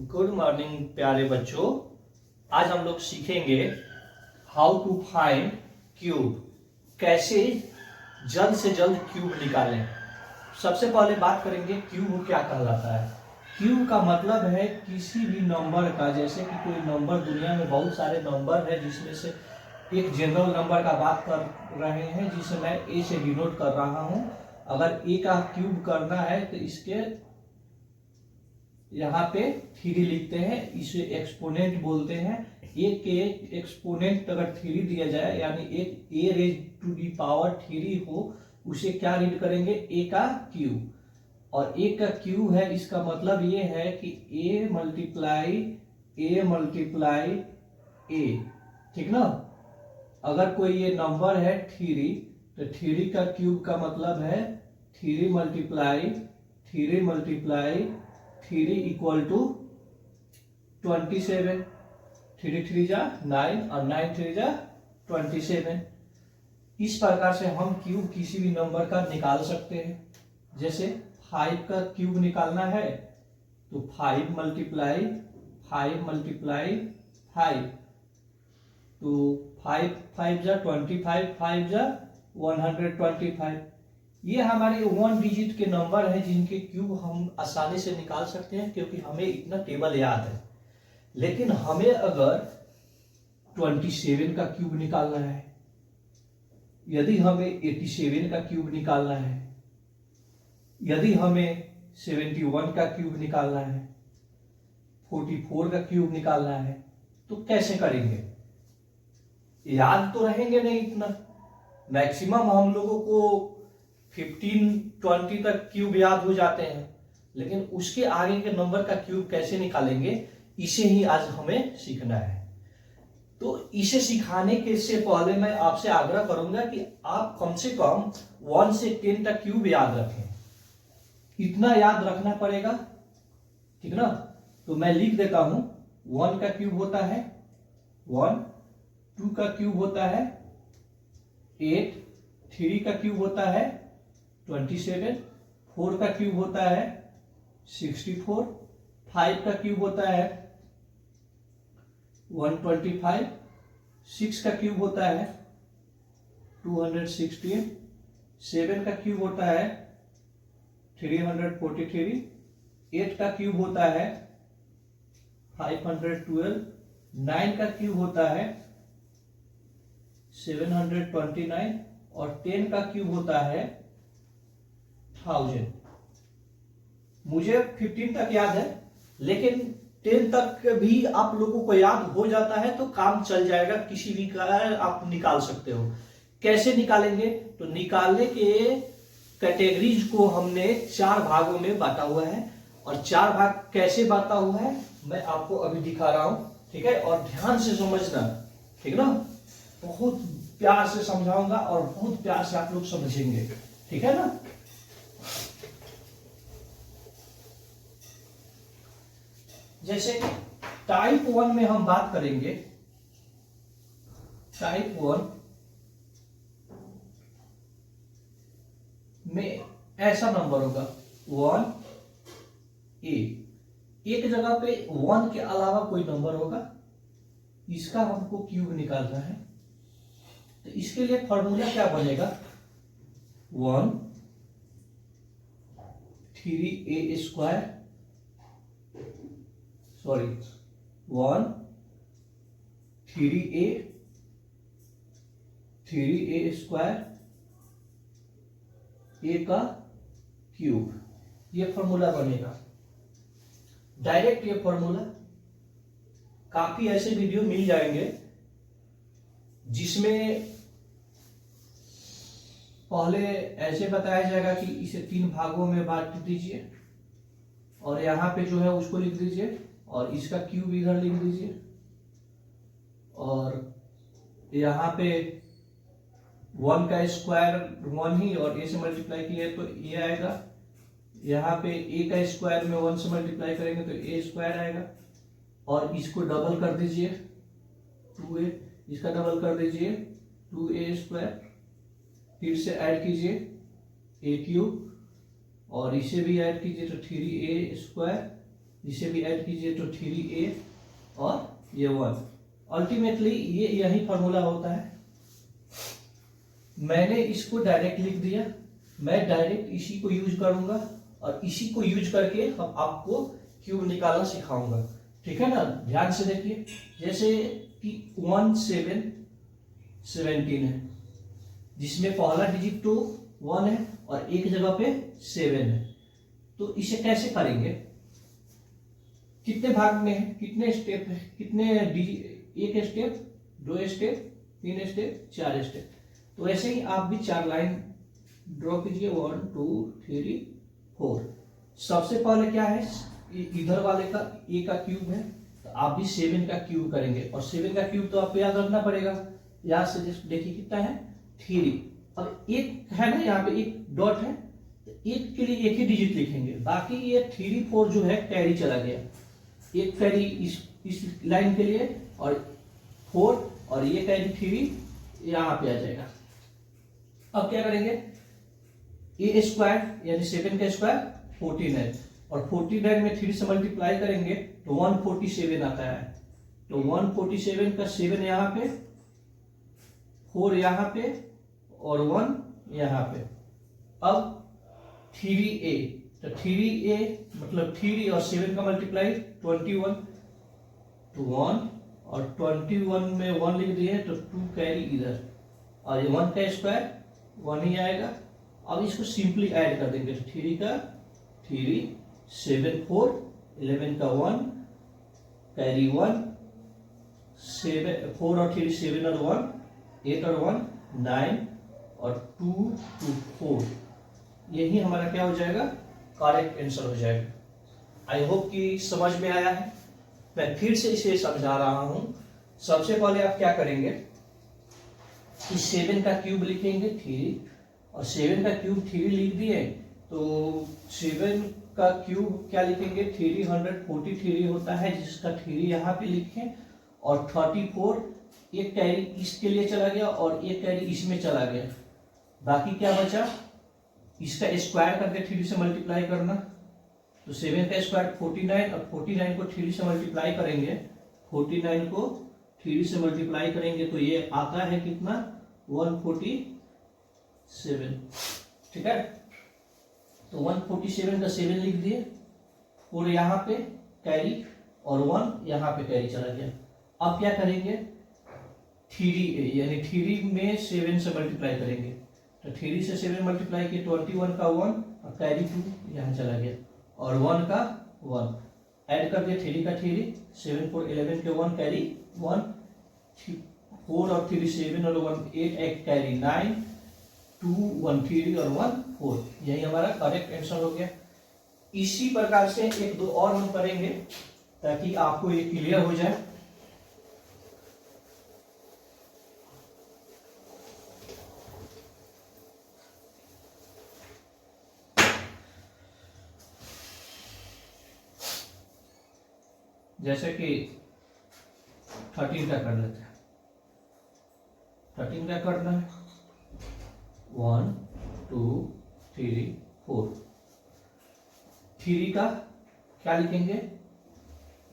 Good morning प्यारे बच्चों। आज हम लोग सीखेंगे हाउ टू फाइंड क्यूब। कैसे जल्द से जल्द क्यूब निकालें। सबसे पहले बात करेंगे क्यूब क्या कहलाता है। क्यूब का मतलब है किसी भी नंबर का, जैसे कि कोई नंबर, दुनिया में बहुत सारे नंबर है जिसमें से एक जनरल नंबर का बात कर रहे हैं जिसे मैं ए से डिनोट कर रहा हूं। अगर ए का क्यूब करना है तो इसके यहाँ पे 3 लिखते हैं, इसे एक्सपोनेंट बोलते हैं। ए के एक्सपोनेंट अगर 3 दिया जाए यानी एक ए रेज टू दी पावर 3 हो, उसे क्या रीड करेंगे, ए का क्यूब। और ए का क्यूब है, इसका मतलब ये है कि ए मल्टीप्लाई ए, ठीक ना। अगर कोई ये नंबर है 3 तो 3 का क्यूब का मतलब है 3 मल्टीप्लाई 3 इक्वल टू 27। 3 3 जा 9 और 9 3 जा 27। इस प्रकार से हम क्यूब किसी भी नंबर का निकाल सकते हैं। जैसे 5 का क्यूब निकालना है तो 5 मल्टीप्लाई 5 तो 5 5 जा 25, 5 जा 125। ये हमारे 1 डिजिट के नंबर हैं जिनके क्यूब हम आसानी से निकाल सकते हैं क्योंकि हमें इतना टेबल याद है। लेकिन हमें अगर 27 का क्यूब निकालना है, यदि हमें 87 का क्यूब निकालना है, यदि हमें 71 का क्यूब निकालना है, 44 का क्यूब निकालना है, तो कैसे करेंगे। याद तो रहेंगे नहीं इतना। मैक्सिमम हम लोगों को 15-20 तक क्यूब याद हो जाते हैं, लेकिन उसके आगे के नंबर का क्यूब कैसे निकालेंगे, इसे ही आज हमें सीखना है। तो इसे सिखाने के से पहले मैं आपसे आग्रह करूंगा कि आप कम से कम 1 से 10 तक क्यूब याद रखें। इतना याद रखना पड़ेगा, ठीक ना। तो मैं लिख देता हूं। 1 का क्यूब होता है 1, 2 का क्यूब होता है 8, 3 का क्यूब होता है 27, 4 का क्यूब होता है 64, 5 का क्यूब होता है 125, 6 का क्यूब होता है 216, 7 का क्यूब होता है 343, 8 का क्यूब होता है 512, 9 का क्यूब होता है 729 और 10 का क्यूब होता है 1000। मुझे 15 तक याद है, लेकिन 10 तक भी आप लोगों को याद हो जाता है तो काम चल जाएगा, किसी भी का आप निकाल सकते हो। कैसे निकालेंगे, तो निकालने के कैटेगरीज को हमने 4 भागों में बांटा हुआ है। और 4 भाग कैसे बांटा हुआ है मैं आपको अभी दिखा रहा हूं, ठीक है। और ध्यान से समझना, ठीक ना। बहुत प्यार से समझाऊंगा और बहुत प्यार से आप लोग समझेंगे, ठीक है ना। जैसे टाइप 1 में हम बात करेंगे। टाइप 1 में ऐसा नंबर होगा 1A। एक जगह पे 1 के अलावा कोई नंबर होगा, इसका हमको क्यूब निकालना है। तो इसके लिए फॉर्मूला क्या बनेगा, 1 3A square, sorry 1 3A square ए का क्यूब, ये फॉर्मूला बनेगा। डायरेक्ट ये फॉर्मूला, काफी ऐसे वीडियो मिल जाएंगे जिसमें पहले ऐसे बताया जाएगा कि इसे 3 भागों में बांट दीजिए और यहाँ पे जो है उसको लिख दीजिए और इसका क्यूब इधर लिख दीजिए और यहाँ पे 1 का स्क्वायर 1 ही और ए से मल्टीप्लाई किया तो ये आएगा। यहाँ पे ए का स्क्वायर में 1 से मल्टीप्लाई करेंगे तो ए स्क्वायर आएगा और इसको डबल कर दीजिए 2a, इसका डबल कर दीजिए 2a स्क्वायर, फिर से ऐड कीजिए a क्यूब और इसे भी ऐड कीजिए तो 3a स्क्वायर इसे भी ऐड कीजिए तो 3a और ये 1। अल्टीमेटली ये यही फॉर्मूला होता है। मैंने इसको डायरेक्ट लिख दिया, मैं डायरेक्ट इसी को यूज करूंगा और इसी को यूज करके हम आपको क्यूब निकालना सिखाऊंगा, ठीक है ना। ध्यान से देखिए, जैसे कि 1 7 17 है, जिसमें पहला डिजिट तो 1 है और एक जगह पे 7 है। तो इसे कैसे करेंगे, कितने भाग में है, कितने स्टेप है, कितने एक स्टेप, 2 स्टेप, 3 स्टेप, 4 स्टेप। तो ऐसे ही आप भी 4 लाइन ड्रॉ कीजिए, 1 2 3 4। सबसे पहले क्या है, इधर वाले का ए का क्यूब है, तो आप भी 7 का क्यूब करेंगे और 7 का क्यूब तो आपको याद रखना पड़ेगा। याद से देखिए कितना है 3। अब एक है ना यहाँ पे एक डॉट है, तो एक के लिए एक ही डिजिट लिखेंगे, बाकी ये 3 4 जो है कैरी चला गया, एक कैरी इस लाइन के लिए और 4 और ये कैरी 3 यहाँ पे आ जाएगा। अब क्या करेंगे, ए स्क्वायर यानी 7 का स्क्वायर 49 और 49 में 3 से मल्टीप्लाई करेंगे तो 147 आता है। तो 147 का 7 यहाँ पे, 4 यहाँ पे और 1 यहाँ पे। अब 3a, तो 3a मतलब 3 और 7 का मल्टीप्लाई 21, तो 1 और 21 में 1 लिख दिए तो 2 कैरी इधर और ये 1 का स्क्वायर 1 ही आएगा। अब इसको सिंपली ऐड कर देंगे, तो 3 का 3 7 4 11 का 1 कैरी 1 7 4 और 3 7 और 1 8 और 1 9 और 2 2 4। यही हमारा क्या हो जाएगा, करेक्ट आंसर हो जाएगा। आई होप कि समझ में आया है। मैं फिर से इसे समझा रहा हूं। सबसे पहले आप क्या करेंगे कि 7 का क्यूब लिखेंगे 3 और 7 का क्यूब 3 लिख दिए, तो 7 का क्यूब क्या लिखेंगे 343 होता है, जिसका 3 यहाँ पे लिखें और 34 एक कैरी इसके लिए चला गया और एक कैरी इसमें चला गया, बाकी क्या बचा, इसका स्क्वायर करके 3 से मल्टीप्लाई करना। तो 7 का स्क्वायर 49 और 49 को 3 से मल्टीप्लाई करेंगे, 49 को 3 से मल्टीप्लाई करेंगे तो ये आता है कितना 147, ठीक है। तो 147 का 7 लिख दिए, 4 यहाँ पे कैरी और 1 यहाँ पे कैरी चला गया। अब क्या करेंगे 3a यानी 3 में 7 से मल्टीप्लाई करेंगे, तो 3 से 7 मल्टीप्लाई किए 21 का 1 और कैरी 2 यहाँ चला गया और 1 का 1 ऐड कर दिया, 3 का 3 7 4 11 के 1 कैरी 1 4 और 3 7 और 1 8 एक कैरी 9 2 1 3 और 1 4। यही हमारा करेक्ट आंसर हो गया। इसी प्रकार से एक दो और हम करेंगे ताकि आपको ये क्लियर हो जाए। जैसे कि 13 का कर लेते हैं। 13 का करना है 1 2 3 4। 3 का क्या लिखेंगे,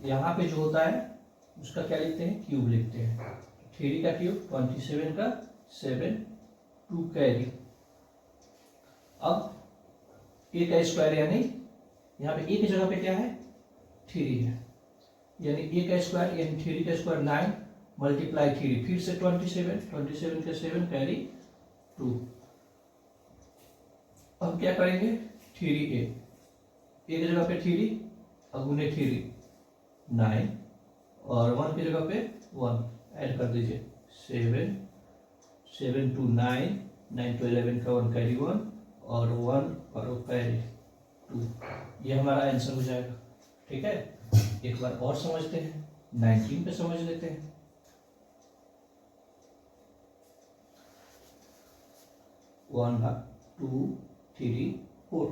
यहाँ पे जो होता है उसका क्या लिखते हैं, क्यूब लिखते हैं। 3 का क्यूब 27 का 7 2 कैरी। अब ए का स्क्वायर यानी यहाँ पे एक जगह पे क्या है 3 है, यानी ए का स्क्वायर यानी 3 का स्क्वायर 9 मल्टीप्लाई 3 फिर से 27 के 7 कैरी 2। अब क्या करेंगे 3a एक जगह पे 3 अगुने 3 9 और 1 की जगह पे 1 ऐड कर दीजिए 7 7 2 9 9 to 11 का 1 कैरी 1 और 1 और कैरी 2। ये हमारा आंसर हो जाएगा, ठीक है। एक बार और समझते हैं, 19 पे समझ लेते हैं। वन 2 3 4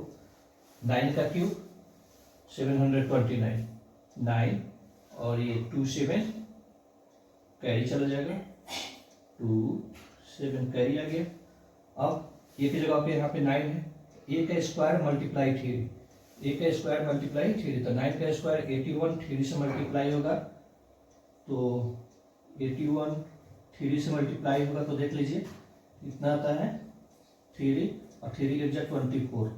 9 का क्यूब 729 9 और ये 2 7 कैरी चला जाएगा 2 7 कैरी आ गया। अब ए की जगह पे यहाँ पे 9 है, ए का स्क्वायर मल्टीप्लाई 3 ए का स्क्वायर मल्टीप्लाई थ्री, तो 9 का स्क्वायर 81, थ्री से मल्टीप्लाई होगा तो 81 थ्री से मल्टीप्लाई होगा तो देख लीजिए कितना आता है 3, और 3 एक जा 24,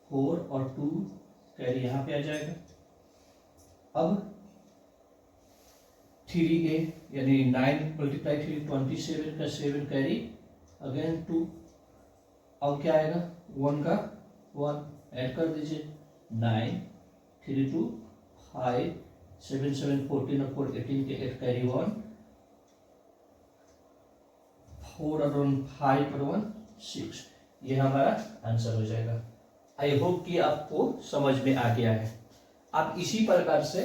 4 और 2 कैरी यहाँ पे आ जाएगा। अब 3a यानी 9 मल्टीप्लाई 3 27 का 7 कैरी अगेन 2, अब क्या आएगा 1 का 1 ऐड कर दीजिए 9 3 2 5 7 7 14 और 4 18 के 8 कैरी 1 4 और 1 5 और 1 6, ये हमारा आंसर हो जाएगा। आई होप कि आपको समझ में आ गया है। आप इसी प्रकार से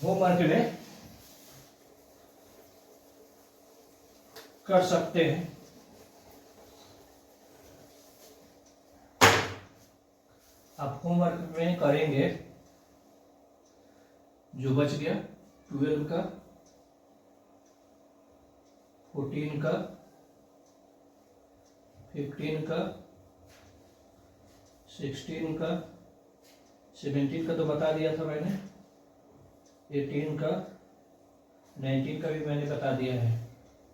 होमवर्क में कर सकते हैं। आप होमवर्क में करेंगे जो बच गया 12 का 14 का 15 का 16 का 17 का तो बता दिया था मैंने, 18 का 19 का भी मैंने बता दिया है।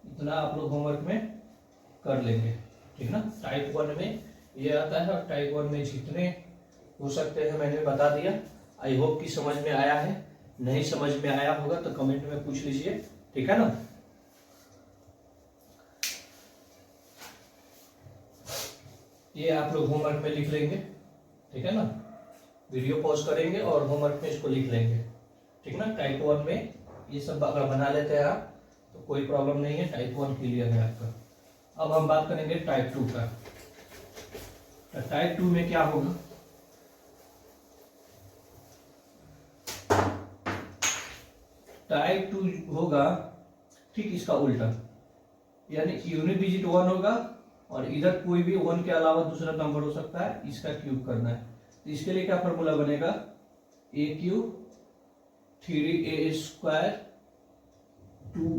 इतना आप लोग होमवर्क में कर लेंगे, ठीक ना। टाइप 1 में ये आता है और टाइप 1 में जितने हो सकते हैं मैंने बता दिया। आई होप कि समझ में आया है। नहीं समझ में आया होगा तो कमेंट में पूछ लीजिए, ठीक है ना। ये आप लोग होमवर्क में लिख लेंगे, ठीक है ना। वीडियो पॉज करेंगे और होमवर्क में इसको लिख लेंगे, ठीक ना। टाइप 1 में ये सब अगर बना लेते हैं आप तो कोई प्रॉब्लम नहीं है, टाइप 1 क्लियर है आपका। अब हम बात करेंगे टाइप 2 का। तो टाइप 2 में क्या होगा, टाइप 2 होगा ठीक इसका उल्टा, यानी यूनिट डिजिट 1 होगा और इधर कोई भी 1 के अलावा दूसरा नंबर हो सकता है, इसका क्यूब करना है। तो इसके लिए क्या फॉर्मूला बनेगा, ए क्यूब 3a स्क्वायर 2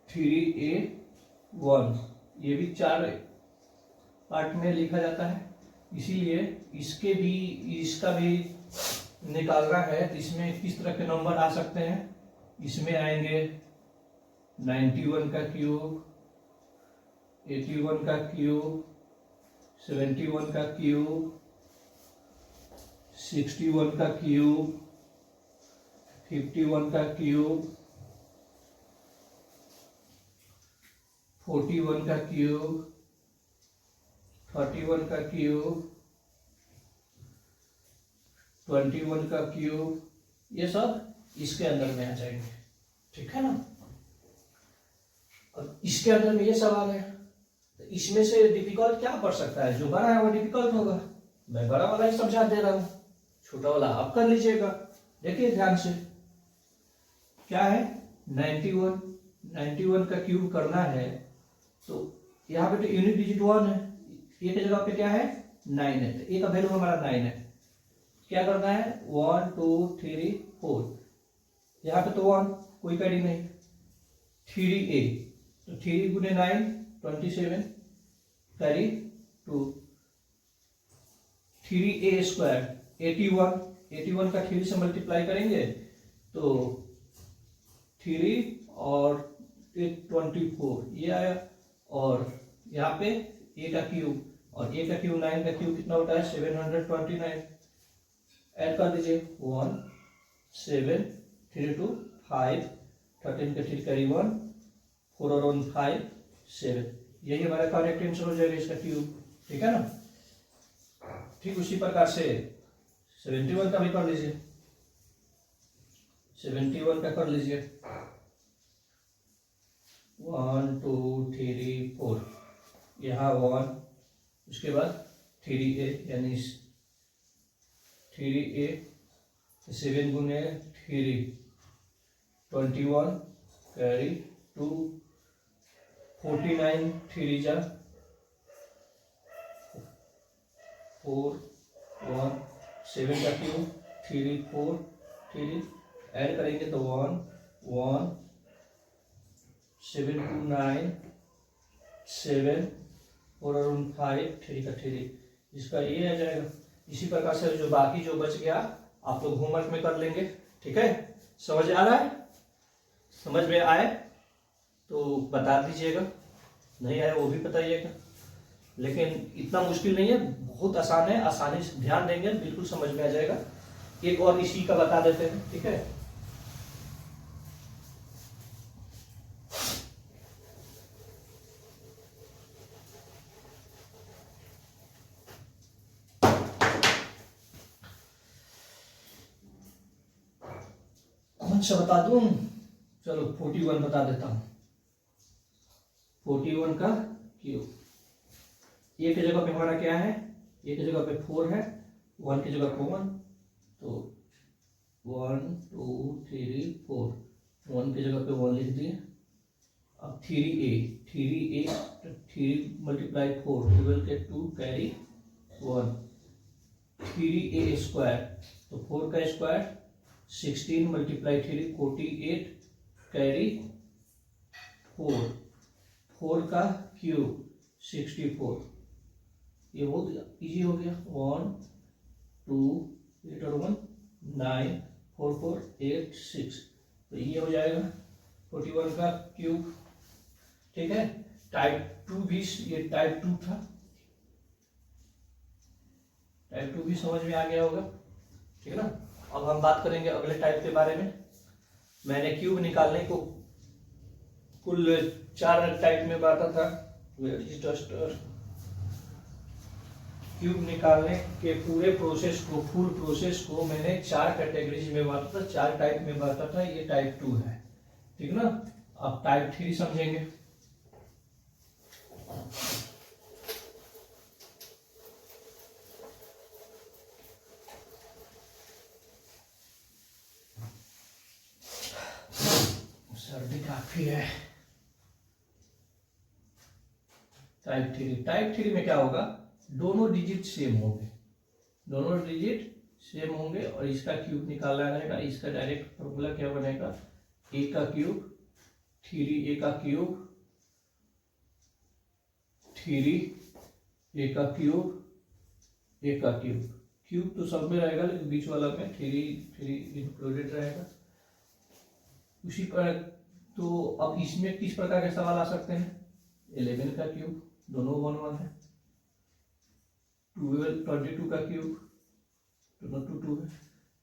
3a1, ये भी 4 पार्ट में लिखा जाता है, इसीलिए इसका भी निकालना है। तो इसमें किस तरह के नंबर आ सकते हैं, इसमें आएंगे 91 का क्यूब, 81 का क्यूब, 71 का क्यूब, 61 का क्यूब, 51 का क्यूब, 41 का क्यूब, 31 का क्यूब, 21 का क्यूब, ये सब इसके अंदर में आ जाएंगे, ठीक है ना। और इसके अंदर में ये सवाल है, तो इसमें से डिफिकल्ट क्या पड़ सकता है, जो बड़ा है वो डिफिकल्ट होगा। मैं बड़ा वाला ही समझा दे रहा हूं, छोटा वाला आप कर लीजिएगा। देखिए ध्यान से, क्या है 91 का क्यूब करना है, तो यहाँ पे तो यूनिट डिजिट 1 है, ए की जगह पे क्या है 9 है, तो ए का वैल्यू हमारा 9 है। क्या करना है 1 2 3 4, यहाँ पे तो 1 कोई कैरी नहीं, 3a तो 3 गुने 9 27 कैरी 2, 3a स्क्वायर 81 का 3 से मल्टीप्लाई करेंगे तो 3 और 24 ये आया, और यहाँ पे a का क्यूब, और a का क्यूब 9 का क्यूब कितना होता है 729, ऐड कर दीजिए 1 7 3 2 5 13 का 3 कैरी 1 4 और 1 5 7, यही हमारा करेक्ट आंसर हो जाएगा इसका क्यूब, ठीक है ना। ठीक उसी प्रकार से 71 का भी कर लीजिए, 71 का कर लीजिए 1 2 3 4, यहाँ 1, उसके बाद 3a यानी 3a 7 गुने 3 21 कैरी 2 49 3 जा 4 1 7 का क्यूब 3 4 3 ऐड करेंगे तो 1 1 7 2 9 7 4 और 1 5, 3 का 3, इसका ये आ जाएगा। इसी प्रकार से जो बाकी जो बच गया आप लोग होमवर्क में कर लेंगे। ठीक है, समझ आ रहा है? समझ में आए तो बता दीजिएगा, नहीं आए वो भी बताइएगा। लेकिन इतना मुश्किल नहीं है, बहुत आसान है, आसानी से ध्यान देंगे बिल्कुल समझ में आ जाएगा। एक और इसी का बता देते हैं। ठीक है, कौन सा बता दूं? चलो 41 बता देता हूं। 41 का क्यूब, ए की जगह पे हमारा क्या है? ए की जगह पे 4 है, 1 की जगह पे 1, तो 1 2 3 4, 1 की जगह पे 1 लिख दिए। अब 3a, 3 मल्टीप्लाई 4, 12 के 2 कैरी 1, 3a स्क्वायर, तो 4 का स्क्वायर 16 मल्टीप्लाई 3 48 कैरी 4, 4 का क्यूब 64। ये बहुत इजी हो गया। 1 2 8 और 1 9 4 4 8 6, तो ये हो जाएगा 41 का क्यूब। ठीक है, टाइप 2 भी, ये टाइप 2 था, टाइप 2 भी समझ में आ गया होगा। ठीक है ना। अब हम बात करेंगे अगले टाइप के बारे में। मैंने क्यूब निकालने को कुल 4 टाइप में बांटा था। क्यूब निकालने के पूरे प्रोसेस को, फुल प्रोसेस को मैंने 4 कैटेगरीज में बांटा था, 4 टाइप में बांटा था। ये टाइप 2 है। ठीक ना। अब टाइप 3 समझेंगे। सर्दी काफी है। टाइप 3 में क्या होगा? दोनों डिजिट सेम होंगे, दोनों डिजिट सेम होंगे और इसका क्यूब निकालना रहेगा। इसका डायरेक्ट फॉर्मूला क्या बनेगा? ए का क्यूब 3a का क्यूब 3 a का क्यूब a का क्यूब। क्यूब तो सब में रहेगा लेकिन बीच वाला में 3 इंक्लूडेड रहेगा। उसी पर तो अब इसमें किस प्रकार के सवाल आ सकते हैं? 11 का क्यूब, दोनों 1 1 है। 22 का क्यूब, दोनों 2 2 है।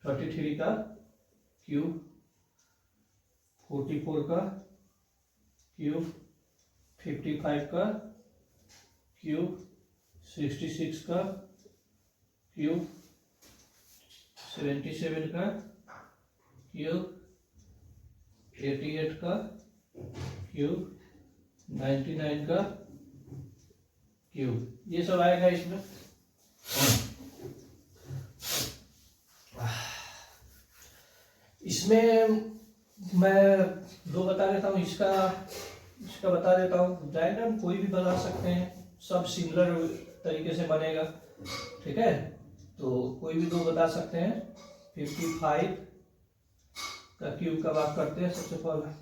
33 का क्यूब, 44 का क्यूब, 55 का क्यूब, 66 का क्यूब, 77 का क्यूब, 88 का क्यूब, 99 का क्यूब, ये सब आएगा इसमें। इसमें मैं 2 बता देता हूँ, इसका बता देता हूँ। डायग्राम कोई भी बना सकते हैं, सब सिमिलर तरीके से बनेगा। ठीक है, तो कोई भी 2 बता सकते हैं। 55 का क्यूब का बात करते हैं। सबसे पहले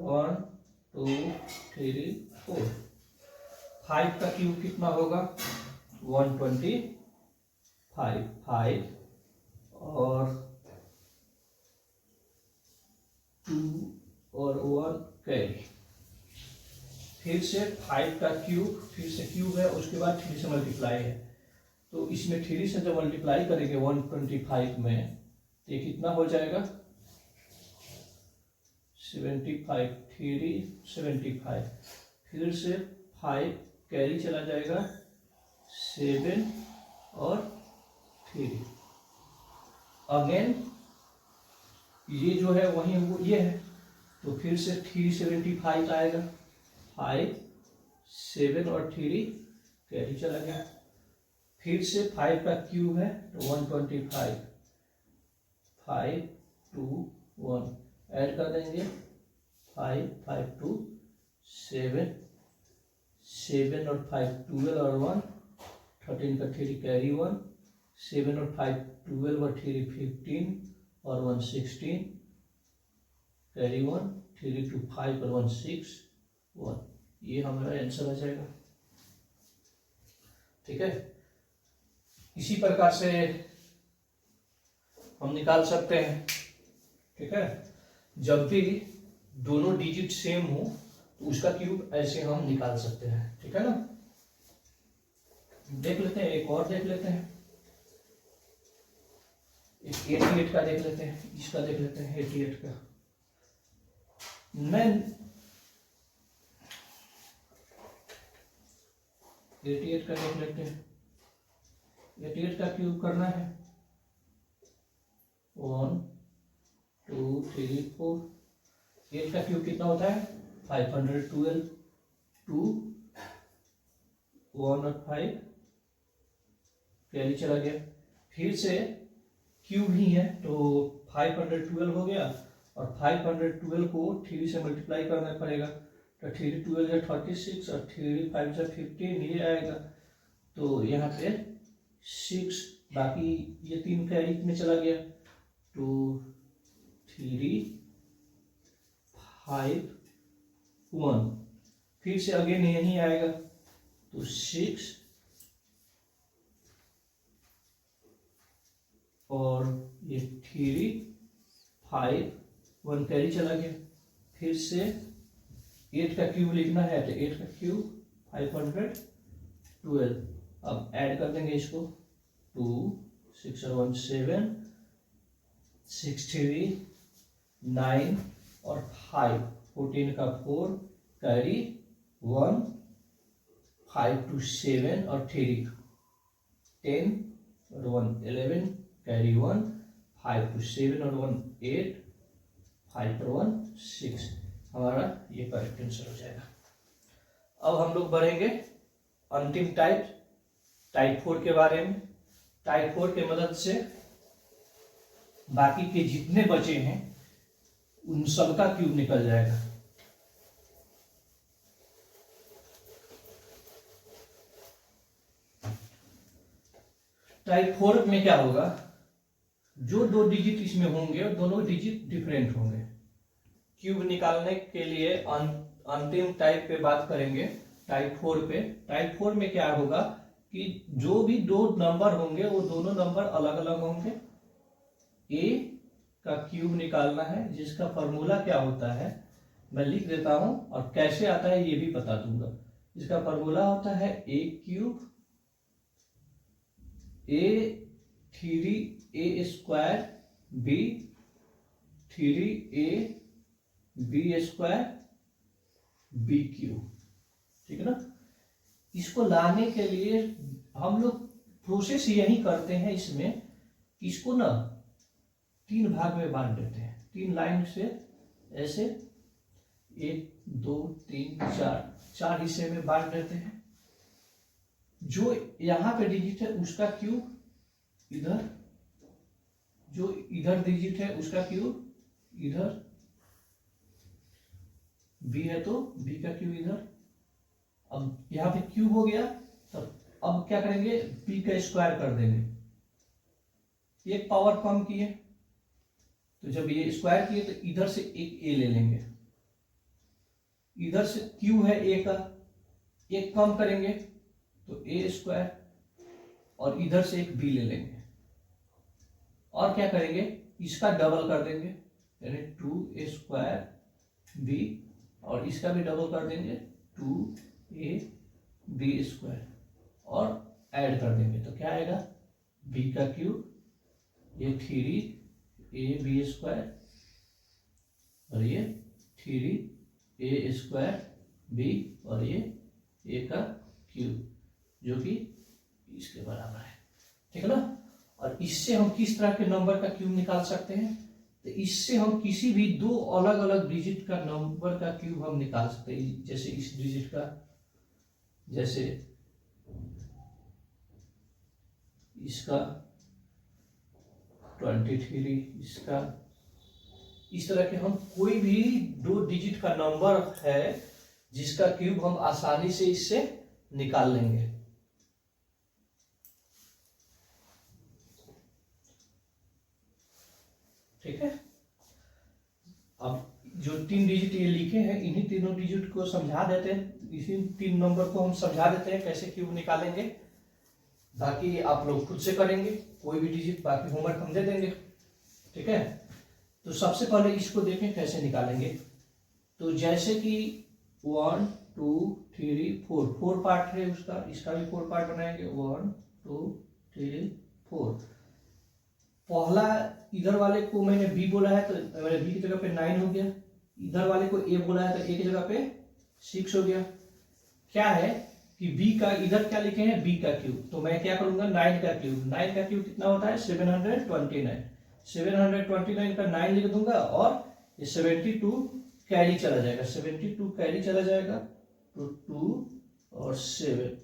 1 2 3 4, 5 का क्यूब कितना होगा? 125, 5 और 2 और 1 कैरी। फिर से 5 का क्यूब, फिर से क्यूब है, उसके बाद 3 से मल्टीप्लाई है। तो इसमें 3 से जब मल्टीप्लाई करेंगे 125 में, तो ये कितना हो जाएगा? 75, 3 75। फिर से 5 कैरी चला जाएगा, 7 और 3। अगेन ये जो है वही वो ये है, तो फिर से 375 आएगा। 5 7 और 3 कैरी चला गया। फिर से 5 का क्यूब है तो 125, 5 2 1 ऐड कर देंगे। 5 5 2 7 7 और 5 12 और 1 13 का 3 कैरी 1, 7 और 5 12 और 3 15 और 1 16 कैरी 1, 3 2 5 और 1 6 1। ये हमारा आंसर आ जाएगा। ठीक है, इसी प्रकार से हम निकाल सकते हैं। ठीक है, जब भी दोनों डिजिट सेम हो तो उसका क्यूब ऐसे हम निकाल सकते हैं। ठीक है ना, देख लेते हैं, एक और देख लेते हैं, 88 का देख लेते हैं, इसका देख लेते हैं 88 का। मैं 88 का देख लेते हैं, 88 का क्यूब करना है 1 2 3 4। 8 का क्यूब कितना होता है 512। 2 1 और 5 कैरी चला गया, फिर से क्यूब ही है तो 512 हो गया, और 512 को 3 से मल्टीप्लाई करना पड़ेगा, तो 3 12 या 36 और 3 5 या 15 ये आएगा। तो यहाँ पे 6, बाकी ये 3 कैरी में चला गया, 2 3 5 1, फिर से अगेन यही आएगा, तो 6 और ये 3 5 1 कैरी चला गया, फिर से 8 का क्यूब लिखना है, तो 8 का क्यूब 512। अब ऐड कर देंगे इसको, 2 6 और 1 7 6 3 9 और 5 14 का 4 कैरी 1 5 2 7 और 3 10 और 1 11 कैरी 1 5 2 7 और 1 8 5 और 1 6। हमारा ये करेक्ट आंसर हो जाएगा। अब हम लोग बढ़ेंगे अंतिम टाइप 4 के बारे में। टाइप 4 के मदद से बाकी के जितने बचे हैं उन सबका क्यूब निकल जाएगा। टाइप 4 में क्या होगा, जो 2 डिजिट इसमें होंगे दोनों डिजिट डिफरेंट होंगे। क्यूब निकालने के लिए अंतिम टाइप पे बात करेंगे, टाइप 4 पे। टाइप 4 में क्या होगा कि जो भी 2 नंबर होंगे वो दोनों नंबर अलग अलग होंगे। ए का क्यूब निकालना है, जिसका फॉर्मूला क्या होता है मैं लिख देता हूं, और कैसे आता है ये भी बता दूंगा। इसका फॉर्मूला होता है a cube a 3a square b 3a b square b cube. ठीक है ना, इसको लाने के लिए हम लोग प्रोसेस यही करते हैं इसमें, इसको ना 3 भाग में बांट देते हैं, 3 लाइन से ऐसे 1 2 3 4 हिस्से में बांट देते हैं। जो यहाँ पे डिजिट है उसका क्यूब इधर, जो इधर डिजिट है उसका क्यूब इधर, बी है तो बी का क्यूब इधर। अब यहाँ पे क्यूब हो गया, तब अब क्या करेंगे बी का स्क्वायर कर देंगे, एक पावर कम किए, तो जब ये स्क्वायर किए तो इधर से एक ए ले लेंगे, इधर से क्यू है ए का, एक कम करेंगे तो ए स्क्वायर, और इधर से एक बी ले लेंगे, और क्या करेंगे इसका डबल कर देंगे, यानी 2a स्क्वायर बी, और इसका भी डबल कर देंगे 2a बी स्क्वायर, और ऐड कर देंगे तो क्या आएगा बी का क्यूब, ये 3a बी स्क्वायर, और ये 3a स्क्वायर बी, और ये a का क्यूब, जो कि इसके बराबर है। ठीक है ना, और इससे हम किस तरह के नंबर का क्यूब निकाल सकते हैं, तो इससे हम किसी भी 2 अलग अलग डिजिट का नंबर का क्यूब हम निकाल सकते हैं। जैसे इस डिजिट का, जैसे इसका 23, इसका, इस तरह के हम कोई भी 2 डिजिट का नंबर है जिसका क्यूब हम आसानी से इससे निकाल लेंगे। ठीक है, अब जो 3 डिजिट ये लिखे हैं इन्हीं तीनों डिजिट को समझा देते हैं, इसी 3 नंबर को हम समझा देते हैं कैसे क्यूब निकालेंगे, बाकी आप लोग खुद से करेंगे कोई भी डिजिट, बाकी होमवर्क हम दे देंगे, ठीक है। तो सबसे पहले इसको देखें कैसे निकालेंगे। तो जैसे कि 1 2 3 4 4 पार्ट है उसका, इसका भी 4 पार्ट बनाएंगे। 1 2 3 4। पहला इधर वाले को मैंने बी बोला है तो मैंने बी की जगह पे 9 हो गया, इधर वाले को ए बोला है तो ए की जगह पे 6 हो गया। क्या है कि बी का इधर क्या लिखे हैं, बी का क्यूब, तो मैं क्या करूंगा 9 का क्यूब। 9 का क्यूब कितना होता है 729। 729 का 9 लिख दूंगा और ये 72 कैरी चला जाएगा, 72 कैरी चला जाएगा। तो 2 और 7,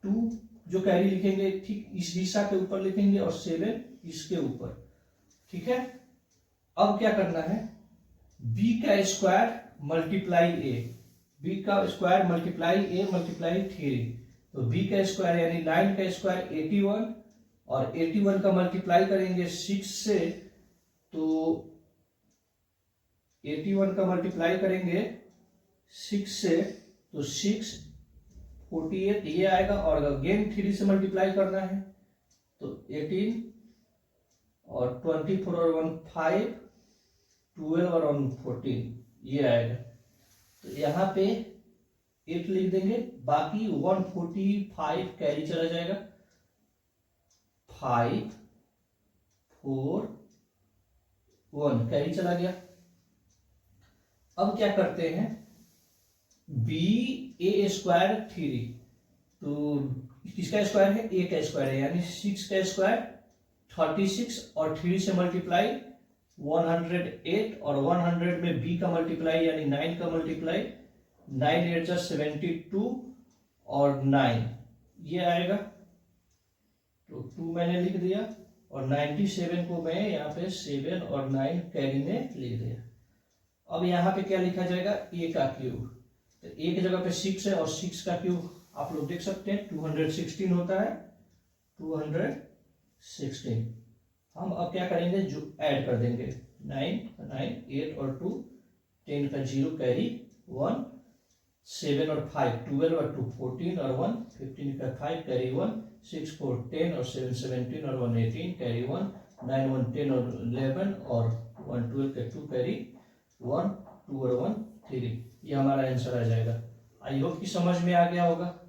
2 जो कैरी लिखेंगे ठीक इस दिशा के ऊपर लिखेंगे और 7 इसके ऊपर, ठीक है। अब क्या करना है, b का स्क्वायर मल्टीप्लाई a, b का स्क्वायर मल्टीप्लाई a मल्टीप्लाई 3। तो b का स्क्वायर यानी 9 का स्क्वायर 81 और 81 का मल्टीप्लाई करेंगे 6 से, तो 81 का मल्टीप्लाई करेंगे 6 से तो 6 48 ये आएगा, और अगेन 3 से मल्टीप्लाई करना है तो 18 और 24 और 1 5, 12 और 1 14 ये आएगा। तो यहाँ पे 8 लिख देंगे, बाकी 145 कैरी चला जाएगा। 5 4 1 कैरी चला गया। अब क्या करते हैं, बी ए स्क्वायर 3, तो किसका स्क्वायर है, ए का स्क्वायर है, यानी 6 का स्क्वायर 36 और 3 से मल्टीप्लाई 108 और 100 में b का मल्टीप्लाई यानी 9 का मल्टीप्लाई, 9 8 जा 72 और 9 ये आएगा। तो 2 मैंने लिख दिया और 97 को मैं यहाँ पे 7 और 9 कैरी में लिख दिया। अब यहाँ पे क्या लिखा जाएगा, a का क्यूब, तो a की जगह पे 6 है और 6 का क्यूब आप लोग देख सकते हैं 216 होता है, 216। हम अब क्या करेंगे, जो ऐड कर देंगे 9 9 8 और 2 10 का 0 कैरी 1, 7 और 5 12 और 2 14 और 1 15 का 5 कैरी 1, 6 4 10 और 7 17 और 1 18 कैरी 1, 9 1 10 और 11 और 1 12 का 2 कैरी 1 2 और 1 3। ये हमारा आंसर आ जाएगा। आई होप कि समझ में आ गया होगा।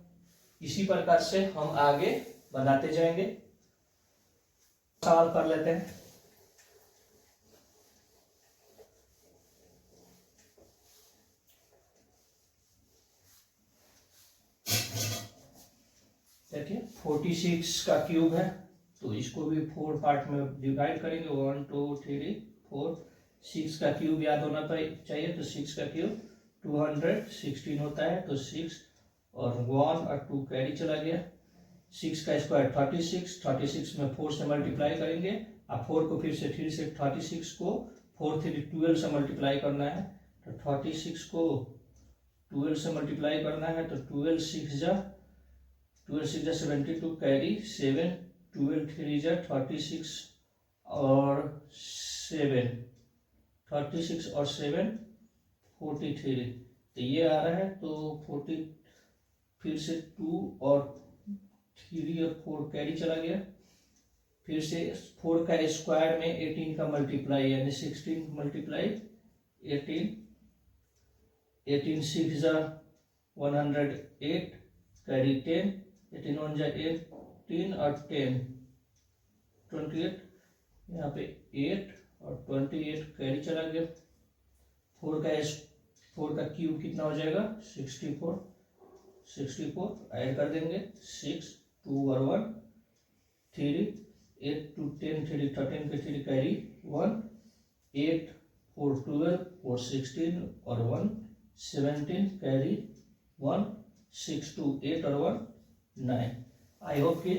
इसी प्रकार से हम आगे बनाते जाएंगे। सवाल कर लेते हैं। देखिए 46 का क्यूब है, तो इसको भी 4 पार्ट में डिवाइड करेंगे। 1 2 3 4। 6 का क्यूब याद होना चाहिए, तो 6 का क्यूब 216 होता है, तो 6 और 1 और 2 कैरी चला गया। 6 का स्क्वायर 36, 36 में 4 से मल्टीप्लाई करेंगे, अब 4 को फिर से 3 से 36 को 4 3 12 से मल्टीप्लाई करना है, तो 36 को 12 से मल्टीप्लाई करना है, तो 12 6 जा 72 कैरी 7, 12 3 जा 36 और 7 36 और 7 43, तो ये आ रहा है। तो 40 फिर से 2 और 3 और 4 कैरी चला गया, फिर से 4 का स्क्वायर में 18 का मल्टीप्लाई यानी 16 मल्टीप्लाई 18, 18 6 जा 108 कैरी 10, 18 1 जा 18 और 10 28, यहाँ पे 8 और 28 कैरी चला गया। 4 का क्यूब कितना हो जाएगा 64 ऐड कर देंगे 6 2 और 1 3 8 2 10 3 13 के 3 कैरी 1 8 4 12 4 16 और 1 17 कैरी 1 6 2 8 और 1 9। आई होप कि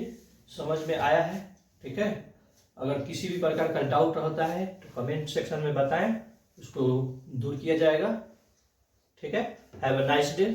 समझ में आया है, ठीक है। अगर किसी भी प्रकार का डाउट रहता है तो कमेंट सेक्शन में बताएं, उसको दूर किया जाएगा, ठीक है। Have a nice day.